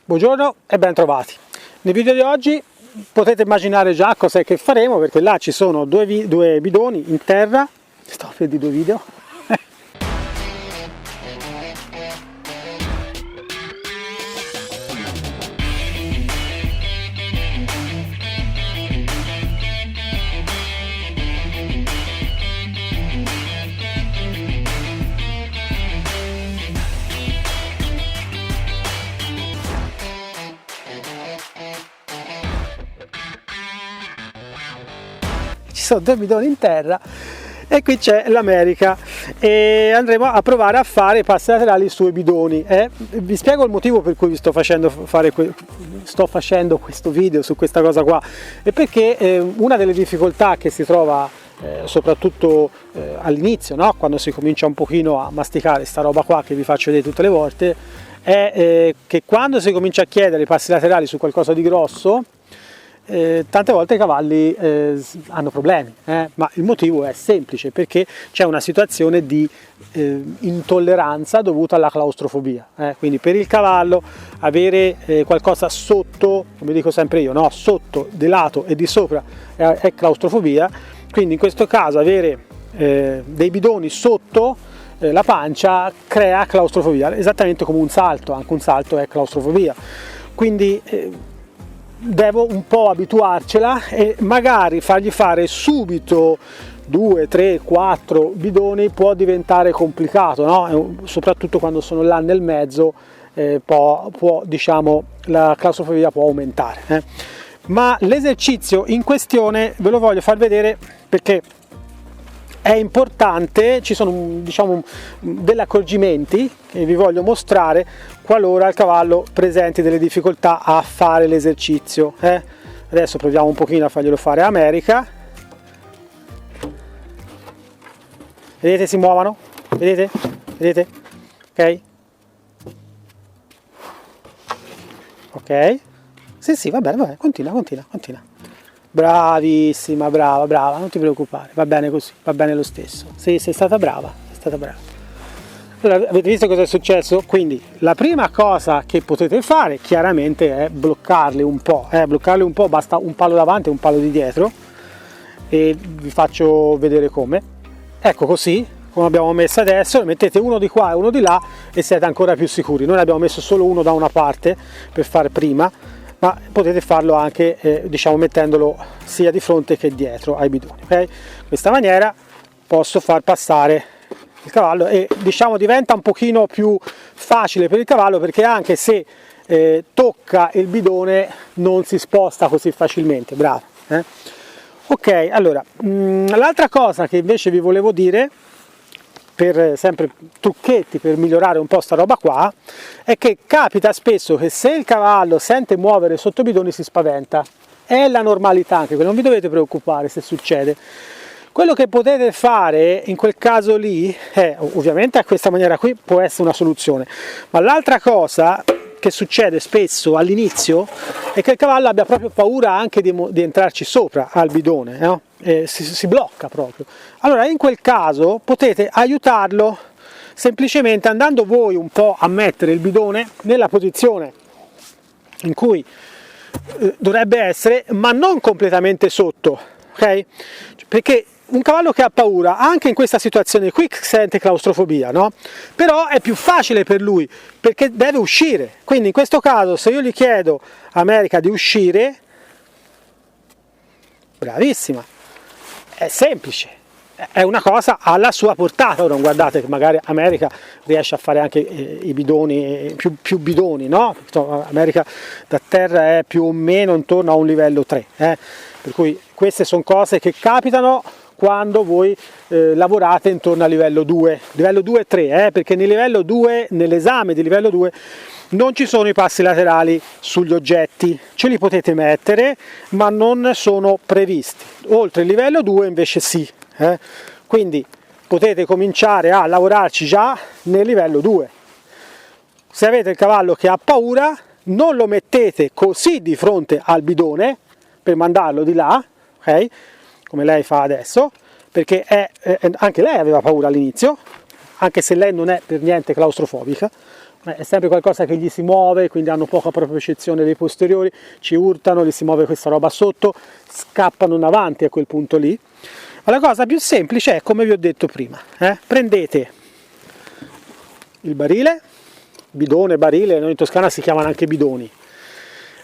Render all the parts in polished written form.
Buongiorno e ben trovati. Nel video di oggi potete immaginare già cos'è che faremo, perché là ci sono due bidoni in terra. Sto per di due video. Ci sono due bidoni in terra e qui c'è l'America e andremo a provare a fare passi laterali sui bidoni. Vi spiego il motivo per cui vi sto facendo questo video su questa cosa qua, e perché una delle difficoltà che si trova soprattutto all'inizio, no? Quando si comincia un pochino a masticare sta roba qua che vi faccio vedere tutte le volte, è che quando si comincia a chiedere i passi laterali su qualcosa di grosso, tante volte i cavalli hanno problemi, ma il motivo è semplice, perché c'è una situazione di intolleranza dovuta alla claustrofobia. Quindi per il cavallo avere qualcosa sotto, come dico sempre io, no? Sotto, di lato e di sopra è claustrofobia. Quindi in questo caso avere dei bidoni sotto la pancia crea claustrofobia, esattamente come un salto, anche un salto è claustrofobia. Quindi devo un po' abituarcela e magari fargli fare subito 2, 3, 4 bidoni può diventare complicato, no? Soprattutto quando sono là nel mezzo, diciamo, la claustrofobia può aumentare. Ma l'esercizio in questione ve lo voglio far vedere perché è importante. Ci sono, diciamo, degli accorgimenti che vi voglio mostrare qualora il cavallo presenti delle difficoltà a fare l'esercizio. Adesso proviamo un pochino a farglielo fare a America. Vedete, si muovono? Vedete? Vedete? Ok? Ok? Sì, va bene, continua. Bravissima, brava, non ti preoccupare, va bene così, va bene lo stesso. Sì, sei stata brava. Allora, avete visto cosa è successo? Quindi la prima cosa che potete fare chiaramente è bloccarli un po'. Bloccarli un po', basta un palo davanti e un palo di dietro, e vi faccio vedere come. Ecco, così come abbiamo messo adesso, mettete uno di qua e uno di là e siete ancora più sicuri. Noi abbiamo messo solo uno da una parte per fare prima, ma potete farlo anche diciamo mettendolo sia di fronte che dietro ai bidoni. In questa maniera posso far passare il cavallo e, diciamo, diventa un pochino più facile per il cavallo, perché anche se tocca il bidone non si sposta così facilmente. Bravo. Ok, allora l'altra cosa che invece vi volevo dire, per sempre trucchetti per migliorare un po' sta roba qua, è che capita spesso che se il cavallo sente muovere sotto i bidoni si spaventa. È la normalità anche quella, non vi dovete preoccupare se succede. Quello che potete fare in quel caso lì è, ovviamente a questa maniera qui può essere una soluzione, ma l'altra cosa che succede spesso all'inizio è che il cavallo abbia proprio paura anche di entrarci sopra al bidone, no? Si blocca proprio. Allora in quel caso potete aiutarlo semplicemente andando voi un po' a mettere il bidone nella posizione in cui dovrebbe essere, ma non completamente sotto, ok? Perché un cavallo che ha paura, anche in questa situazione qui, sente claustrofobia, no? Però è più facile per lui, perché deve uscire. Quindi in questo caso, se io gli chiedo a America di uscire, bravissima, è semplice, è una cosa alla sua portata. Ora guardate che magari America riesce a fare anche i bidoni, più bidoni, no? America da terra è più o meno intorno a un livello 3, per cui queste sono cose che capitano quando voi lavorate intorno al livello 2 e 3, perché nel livello 2, nell'esame di livello 2 non ci sono i passi laterali sugli oggetti, ce li potete mettere ma non sono previsti. Oltre il livello 2 invece sì, quindi potete cominciare a lavorarci già nel livello 2. Se avete il cavallo che ha paura, non lo mettete così di fronte al bidone per mandarlo di là, ok? Come lei fa adesso, perché anche lei aveva paura all'inizio, anche se lei non è per niente claustrofobica, è sempre qualcosa che gli si muove, quindi hanno poca propriocezione dei posteriori, ci urtano, gli si muove questa roba sotto, scappano in avanti a quel punto lì. Ma la cosa più semplice è, come vi ho detto prima, prendete il barile, bidone, barile, noi in Toscana si chiamano anche bidoni,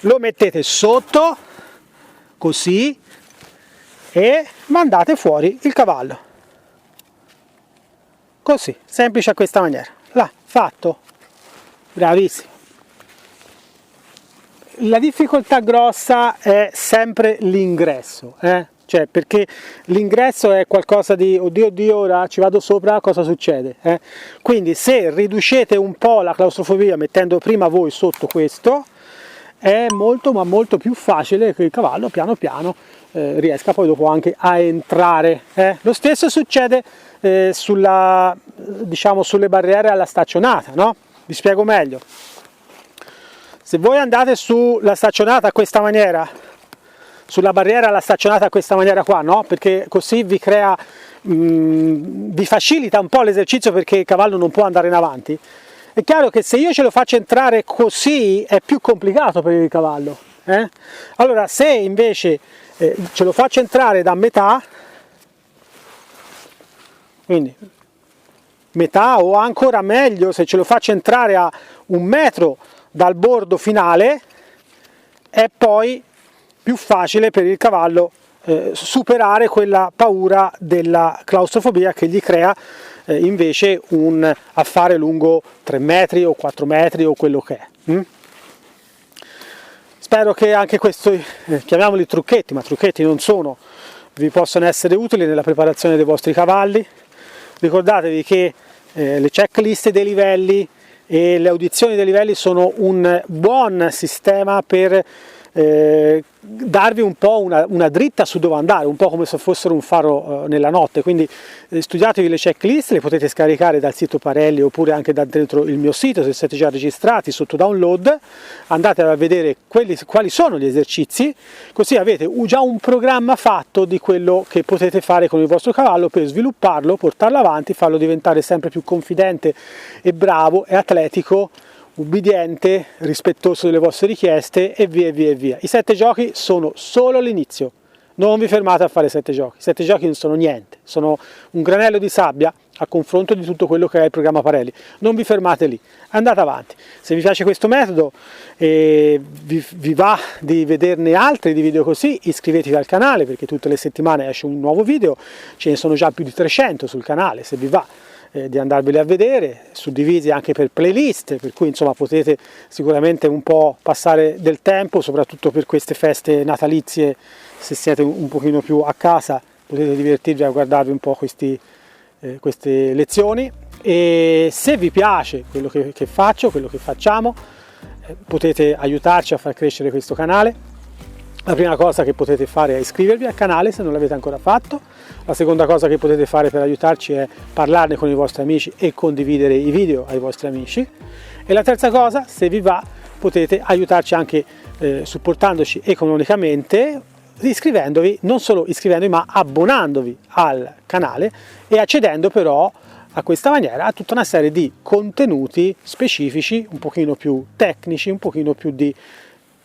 lo mettete sotto, così, e mandate fuori il cavallo. Così, semplice a questa maniera. Là, fatto. Bravissimo. La difficoltà grossa è sempre l'ingresso, cioè, perché l'ingresso è qualcosa di oddio, ora ci vado sopra, cosa succede? Quindi se riducete un po' la claustrofobia mettendo prima voi sotto questo, è molto ma molto più facile che il cavallo piano piano riesca poi dopo anche a entrare. Lo stesso succede sulle barriere alla staccionata, no? Vi spiego meglio. Se voi andate sulla staccionata a questa maniera, sulla barriera alla staccionata a questa maniera qua, no? Perché così vi crea, vi facilita un po' l'esercizio, perché il cavallo non può andare in avanti. È chiaro che se io ce lo faccio entrare così è più complicato per il cavallo. Allora, se invece ce lo faccio entrare da metà, quindi metà, o ancora meglio se ce lo faccio entrare a 1 metro dal bordo finale, è poi più facile per il cavallo superare quella paura della claustrofobia che gli crea invece un affare lungo 3 metri o 4 metri o quello che è. Spero che anche questi, chiamiamoli trucchetti, ma trucchetti non sono, vi possano essere utili nella preparazione dei vostri cavalli. Ricordatevi che le checklist dei livelli e le audizioni dei livelli sono un buon sistema per darvi un po' una dritta su dove andare, un po' come se fossero un faro nella notte. Quindi studiatevi le checklist, le potete scaricare dal sito Parelli oppure anche da dentro il mio sito se siete già registrati sotto download. Andate a vedere quali sono gli esercizi, così avete già un programma fatto di quello che potete fare con il vostro cavallo per svilupparlo, portarlo avanti, farlo diventare sempre più confidente e bravo e atletico, ubbidiente, rispettoso delle vostre richieste e via e via e via. I 7 giochi sono solo l'inizio, non vi fermate a fare 7 giochi. I 7 giochi non sono niente, sono un granello di sabbia a confronto di tutto quello che è il programma Parelli. Non vi fermate lì, andate avanti. Se vi piace questo metodo e vi va di vederne altri di video così, iscrivetevi al canale, perché tutte le settimane esce un nuovo video, ce ne sono già più di 300 sul canale. Se vi va di andarveli a vedere, suddivisi anche per playlist, per cui insomma potete sicuramente un po' passare del tempo, soprattutto per queste feste natalizie. Se siete un pochino più a casa potete divertirvi a guardarvi un po' queste lezioni, e se vi piace quello che faccio, quello che facciamo, potete aiutarci a far crescere questo canale. La prima cosa che potete fare è iscrivervi al canale se non l'avete ancora fatto. La seconda cosa che potete fare per aiutarci è parlarne con i vostri amici e condividere i video ai vostri amici. E la terza cosa, se vi va, potete aiutarci anche supportandoci economicamente, iscrivendovi, non solo iscrivendovi ma abbonandovi al canale e accedendo però a questa maniera a tutta una serie di contenuti specifici, un pochino più tecnici, un pochino più di,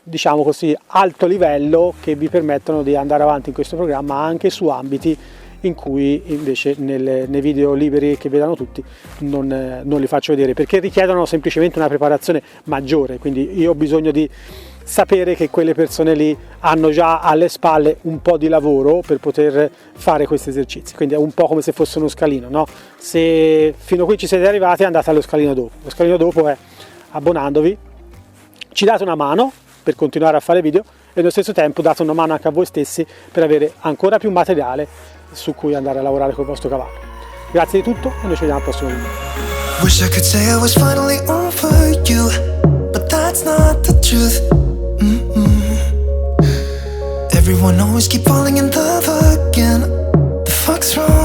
diciamo così, alto livello, che vi permettono di andare avanti in questo programma anche su ambiti in cui invece nei video liberi che vedano tutti non li faccio vedere, perché richiedono semplicemente una preparazione maggiore. Quindi io ho bisogno di sapere che quelle persone lì hanno già alle spalle un po' di lavoro per poter fare questi esercizi, quindi è un po' come se fosse uno scalino, no? Se fino a qui ci siete arrivati, andate allo scalino dopo. Lo scalino dopo è abbonandovi, ci date una mano per continuare a fare video e allo stesso tempo date una mano anche a voi stessi per avere ancora più materiale su cui andare a lavorare col vostro cavallo. Grazie di tutto e noi ci vediamo al prossimo video. Wish I could say I was finally over you, but that's not the truth. Everyone always keep falling in love again. The fuck's wrong?